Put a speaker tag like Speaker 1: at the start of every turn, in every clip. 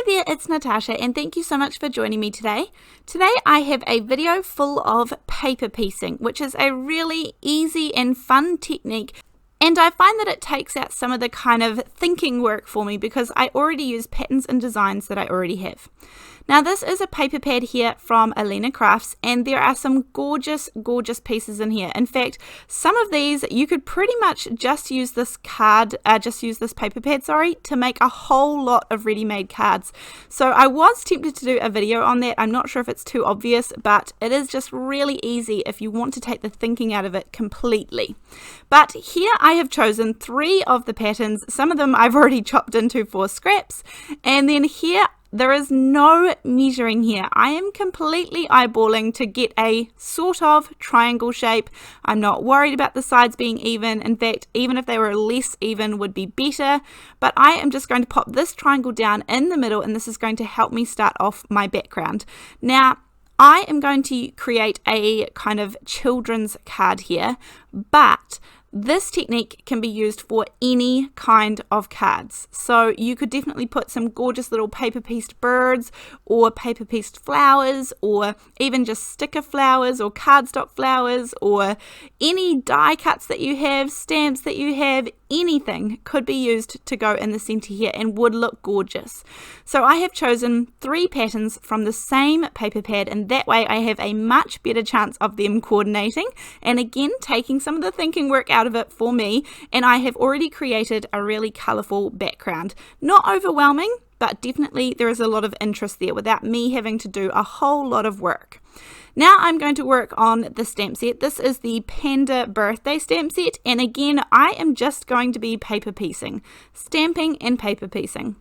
Speaker 1: Hi there, it's Natasha and thank you so much for joining me today. Today I have a video full of paper piecing, which is a really easy and fun technique, and I find that it takes out some of the kind of thinking work for me because I already use patterns and designs that I already have. Now this is a paper pad here from Alina Crafts, and there are some gorgeous pieces in here. In fact, some of these you could pretty much just use this paper pad, to make a whole lot of ready-made cards. So I was tempted to do a video on that. I'm not sure if it's too obvious, but it is just really easy if you want to take the thinking out of it completely. But here I have chosen 3 of the patterns. Some of them I've already chopped into for scraps, and then here there is no measuring here. I am completely eyeballing to get a sort of triangle shape. I'm not worried about the sides being even. In fact, even if they were less even would be better. But I am just going to pop this triangle down in the middle, and this is going to help me start off my background. Now, I am going to create a kind of children's card here, but this technique can be used for any kind of cards. So you could definitely put some gorgeous little paper pieced birds or paper pieced flowers, or even just sticker flowers or cardstock flowers, or any die cuts that you have, stamps that you have, anything could be used to go in the center here and would look gorgeous. So I have chosen 3 patterns from the same paper pad, and that way I have a much better chance of them coordinating, and again taking some of the thinking work out of it for me. And I have already created a really colorful background. Not overwhelming, but definitely there is a lot of interest there without me having to do a whole lot of work. Now I'm going to work on the stamp set. This is the Panda birthday stamp set, and again I am just going to be paper piecing, stamping and paper piecing.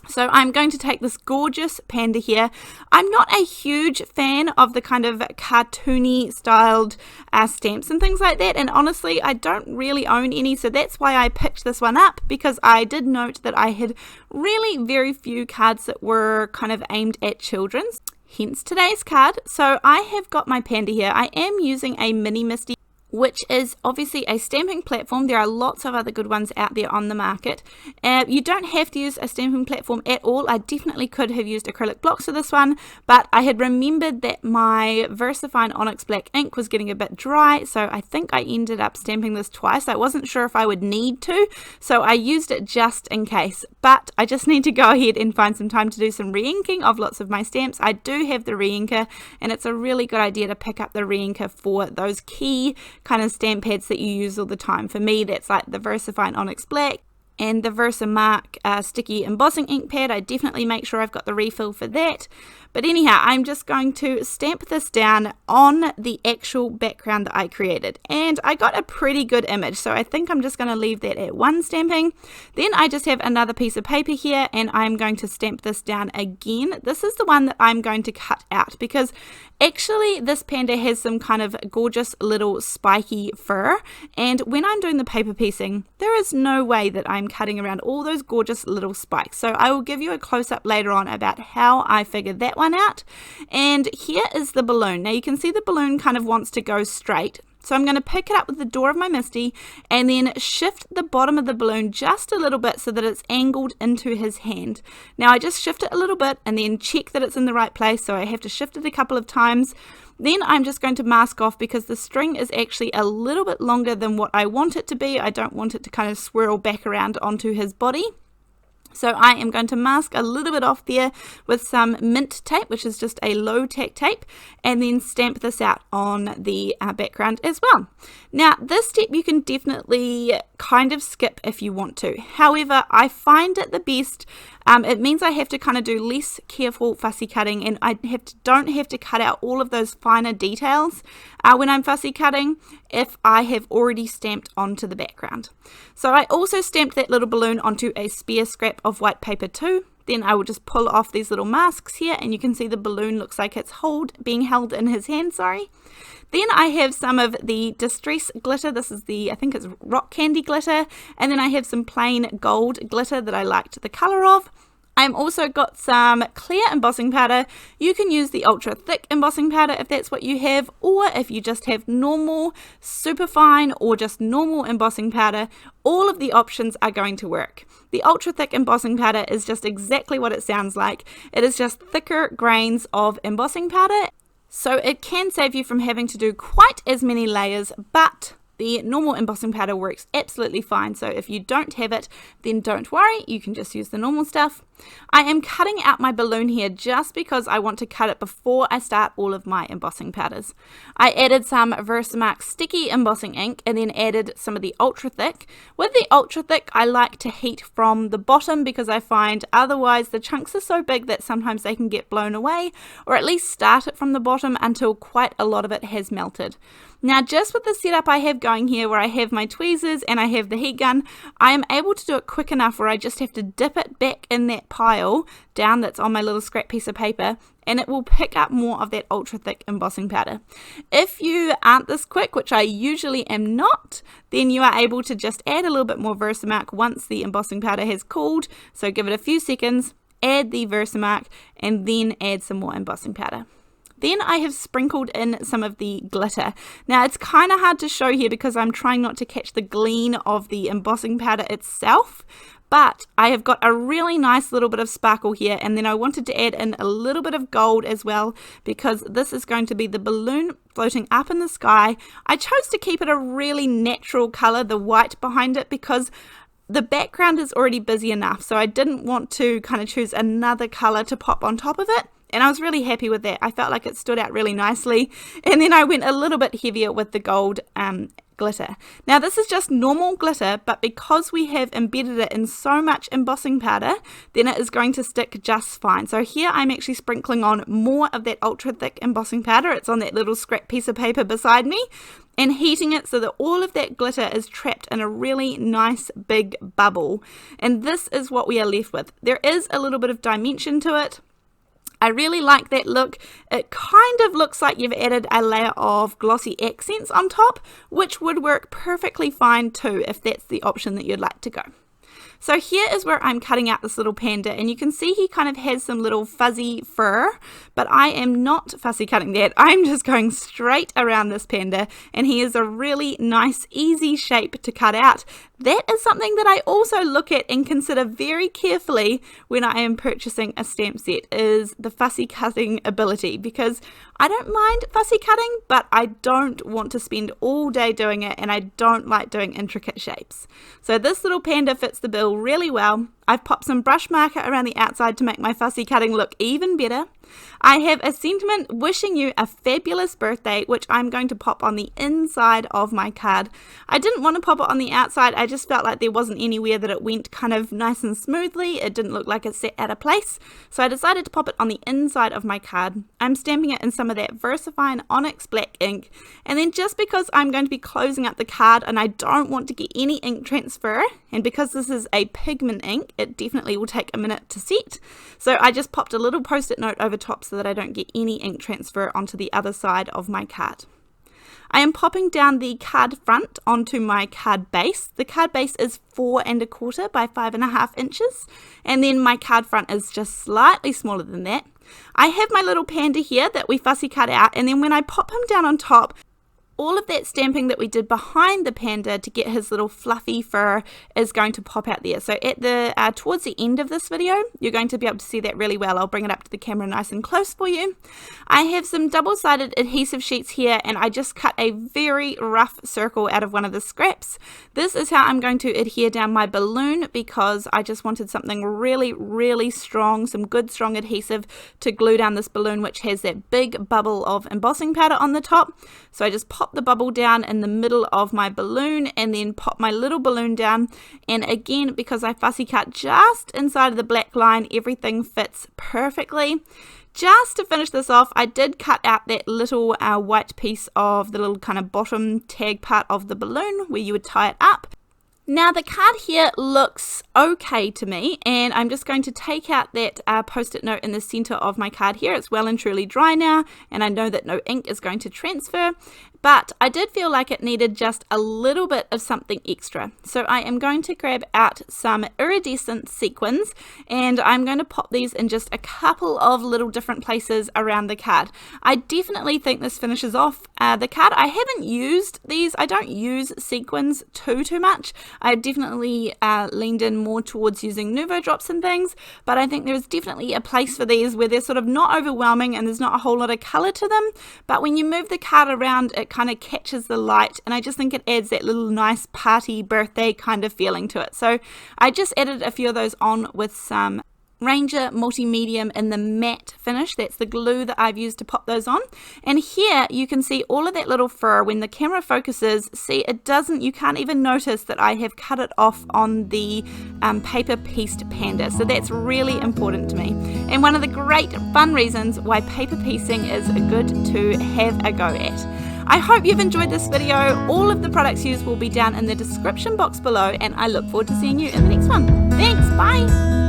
Speaker 1: So I'm going to take this gorgeous panda here. I'm not a huge fan of the kind of cartoony styled stamps and things like that, and honestly I don't really own any, so that's why I picked this one up, because I did note that I had really very few cards that were kind of aimed at children's. Hence today's card. So I have got my panda here. I am using a mini MISTI, which is obviously a stamping platform. There are lots of other good ones out there on the market. You don't have to use a stamping platform at all. I definitely could have used acrylic blocks for this one, but I had remembered that my VersaFine Onyx black ink was getting a bit dry, so I think I ended up stamping this twice. I wasn't sure if I would need to, so I used it just in case, but I just need to go ahead and find some time to do some re-inking of lots of my stamps. I do have the re-inker, and it's a really good idea to pick up the re-inker for those key kind of stamp pads that you use all the time. For me, that's like the VersaFine Onyx Black and the VersaMark sticky embossing ink pad. I definitely make sure I've got the refill for that. But anyhow, I'm just going to stamp this down on the actual background that I created. And I got a pretty good image, so I think I'm just going to leave that at 1 stamping. Then I just have another piece of paper here, and I'm going to stamp this down again. This is the one that I'm going to cut out, because actually this panda has some kind of gorgeous little spiky fur. And when I'm doing the paper piecing, there is no way that I'm cutting around all those gorgeous little spikes. So I will give you a close-up later on about how I figured that one out. And here is the balloon. Now you can see the balloon kind of wants to go straight, so I'm going to pick it up with the door of my MISTI and then shift the bottom of the balloon just a little bit so that it's angled into his hand. Now I just shift it a little bit and then check that it's in the right place, so I have to shift it a couple of times. Then I'm just going to mask off, because the string is actually a little bit longer than what I want it to be. I don't want it to kind of swirl back around onto his body. So I am going to mask a little bit off there with some mint tape, which is just a low tack tape, and then stamp this out on the background as well. Now this step you can definitely kind of skip if you want to. However, I find it the best. It means I have to kind of do less careful fussy cutting, and I don't have to cut out all of those finer details when I'm fussy cutting if I have already stamped onto the background. So I also stamped that little balloon onto a spare scrap of white paper too. Then I will just pull off these little masks here, and you can see the balloon looks like it's being held in his hand, Then I have some of the Distress glitter. This is I think it's rock candy glitter. And then I have some plain gold glitter that I liked the color of. I I'm also got some clear embossing powder. You can use the ultra thick embossing powder if that's what you have, or if you just have normal, super fine, or just normal embossing powder, all of the options are going to work. The ultra thick embossing powder is just exactly what it sounds like. It is just thicker grains of embossing powder, so it can save you from having to do quite as many layers, but the normal embossing powder works absolutely fine, so if you don't have it, then don't worry, you can just use the normal stuff. I am cutting out my balloon here just because I want to cut it before I start all of my embossing powders. I added some VersaMark sticky embossing ink and then added some of the ultra thick. With the ultra thick, I like to heat from the bottom because I find otherwise the chunks are so big that sometimes they can get blown away, or at least start it from the bottom until quite a lot of it has melted. Now, just with the setup I have going here where I have my tweezers and I have the heat gun, I am able to do it quick enough where I just have to dip it back in that pile down that's on my little scrap piece of paper, and it will pick up more of that ultra thick embossing powder. If you aren't this quick, which I usually am not, then you are able to just add a little bit more VersaMark once the embossing powder has cooled. So give it a few seconds, add the VersaMark, and then add some more embossing powder. Then I have sprinkled in some of the glitter. Now it's kind of hard to show here because I'm trying not to catch the gleam of the embossing powder itself, but I have got a really nice little bit of sparkle here, and then I wanted to add in a little bit of gold as well because this is going to be the balloon floating up in the sky. I chose to keep it a really natural color, the white behind it, because the background is already busy enough, so I didn't want to kind of choose another color to pop on top of it. And I was really happy with that. I felt like it stood out really nicely. And then I went a little bit heavier with the gold glitter. Now this is just normal glitter, but because we have embedded it in so much embossing powder, then it is going to stick just fine. So here I'm actually sprinkling on more of that ultra thick embossing powder. It's on that little scrap piece of paper beside me, and heating it so that all of that glitter is trapped in a really nice big bubble. And this is what we are left with. There is a little bit of dimension to it. I really like that look. It kind of looks like you've added a layer of glossy accents on top, which would work perfectly fine too if that's the option that you'd like to go. So here is where I'm cutting out this little panda, and you can see he kind of has some little fuzzy fur, but I am not fussy cutting that. I'm just going straight around this panda, and he is a really nice, easy shape to cut out. That is something that I also look at and consider very carefully when I am purchasing a stamp set, is the fussy cutting ability, because I don't mind fussy cutting, but I don't want to spend all day doing it, and I don't like doing intricate shapes. So this little panda fits the bill really well. I've popped some brush marker around the outside to make my fussy cutting look even better. I have a sentiment wishing you a fabulous birthday, which I'm going to pop on the inside of my card. I didn't want to pop it on the outside. I just felt like there wasn't anywhere that it went kind of nice and smoothly. It didn't look like it sat out of place. So I decided to pop it on the inside of my card. I'm stamping it in some of that VersaFine Onyx black ink. And then just because I'm going to be closing up the card and I don't want to get any ink transfer, and because this is a pigment ink, it definitely will take a minute to set. So I just popped a little post-it note over top so that I don't get any ink transfer onto the other side of my card. I am popping down the card front onto my card base. The card base is 4 1/4 by 5.5 inches, and then my card front is just slightly smaller than that. I have my little panda here that we fussy cut out, and then when I pop him down on top, all of that stamping that we did behind the panda to get his little fluffy fur is going to pop out there. So at the towards the end of this video, you're going to be able to see that really well. I'll bring it up to the camera nice and close for you. I have some double-sided adhesive sheets here, and I just cut a very rough circle out of one of the scraps. This is how I'm going to adhere down my balloon, because I just wanted something really, really strong, some good strong adhesive to glue down this balloon, which has that big bubble of embossing powder on the top. So I just pop the bubble down in the middle of my balloon and then pop my little balloon down, and again, because I fussy cut just inside of the black line, everything fits perfectly. Just to finish this off, I did cut out that little white piece of the little kind of bottom tag part of the balloon where you would tie it up. Now the card here looks okay to me, and I'm just going to take out that post-it note in the center of my card here. It's well and truly dry now, and I know that no ink is going to transfer. but I did feel like it needed just a little bit of something extra. So I am going to grab out some Iridescent Sequins, and I'm going to pop these in just a couple of little different places around the card. I definitely think this finishes off the card. I haven't used these. I don't use sequins too much. I've definitely leaned in more towards using Nuvo drops and things, but I think there's definitely a place for these where they're sort of not overwhelming and there's not a whole lot of color to them, but when you move the card around, it kind of catches the light, and I just think it adds that little nice party birthday kind of feeling to it. So I just added a few of those on with some Ranger Multi-Medium in the matte finish. That's the glue that I've used to pop those on. And here you can see all of that little fur. When the camera focuses, see, you can't even notice that I have cut it off on the paper pieced Panda. So that's really important to me. And one of the great fun reasons why paper piecing is good to have a go at. I hope you've enjoyed this video. All of the products used will be down in the description box below, and I look forward to seeing you in the next one. Thanks, bye!